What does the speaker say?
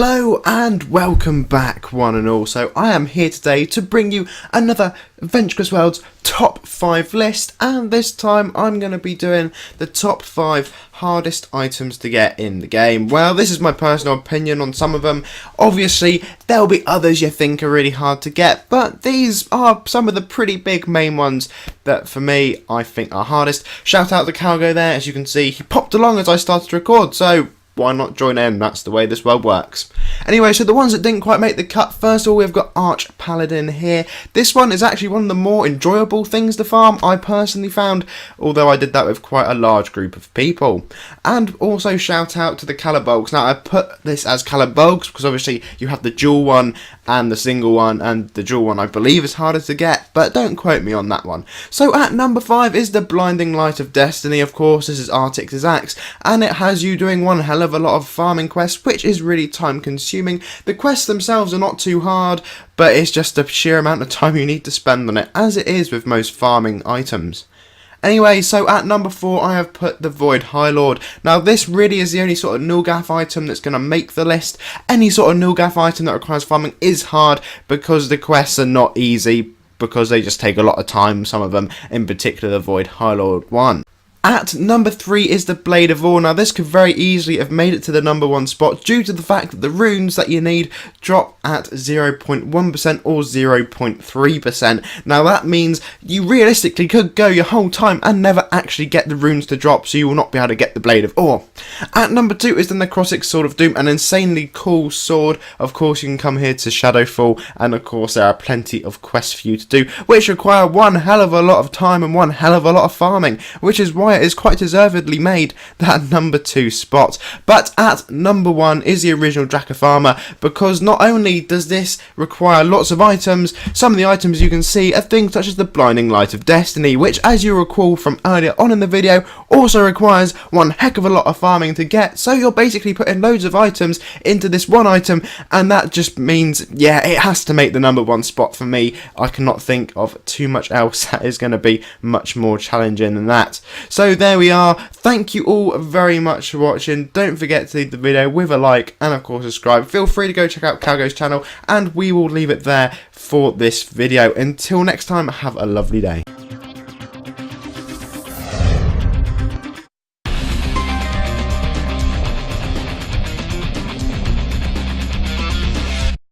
Hello and welcome back one and all. So I am here today to bring you another Adventurous World's top 5 list, and this time I'm going to be doing the top 5 hardest items to get in the game. Well, this is my personal opinion on some of them. Obviously there'll be others you think are really hard to get, but these are some of the pretty big main ones that for me I think are hardest. Shout out to Calgo there. As you can see, he popped along as I started to record, so why not join in? That's the way this world works. Anyway, so the ones that didn't quite make the cut, first of all we've got Arch Paladin here. This one is actually one of the more enjoyable things to farm, I personally found, although I did that with quite a large group of people. And also shout out to the Calabolgs. Now I put this as Calabolgs because obviously you have the dual one and the single one, and the dual one I believe is harder to get, but don't quote me on that one. So at number 5 is the Blinding Light of Destiny. Of course, this is Artix's axe, and it has you doing one hell of a lot of farming quests, which is really time consuming. The quests themselves are not too hard, but it's just the sheer amount of time you need to spend on it, as it is with most farming items. Anyway, so at number 4 I have put the Void High Lord. Now this really is the only sort of Nulgath item that's going to make the list. Any sort of Nulgath item that requires farming is hard because the quests are not easy, because they just take a lot of time, some of them, in particular the Void High Lord one. At number 3 is the Blade of Ore. Now this could very easily have made it to the number 1 spot due to the fact that the runes that you need drop at 0.1% or 0.3%. Now that means you realistically could go your whole time and never actually get the runes to drop, so you will not be able to get the Blade of Ore. At number 2 is the necrotic Sword of Doom, an insanely cool sword. Of course you can come here to Shadowfall, and of course there are plenty of quests for you to do which require one hell of a lot of time and one hell of a lot of farming, which is why it is quite deservedly made that number 2 spot. But at number 1 is the original Dracoth Armor, because not only does this require lots of items, some of the items you can see are things such as the Blinding Light of Destiny, which, as you recall from earlier on in the video, also requires one heck of a lot of farming to get. So you're basically putting loads of items into this one item, and that just means, yeah, it has to make the number 1 spot for me. I cannot think of too much else that is going to be much more challenging than that. So there we are. Thank you all very much for watching. Don't forget to leave the video with a like and of course subscribe. Feel free to go check out Calgo's channel, and we will leave it there for this video. Until next time, have a lovely day.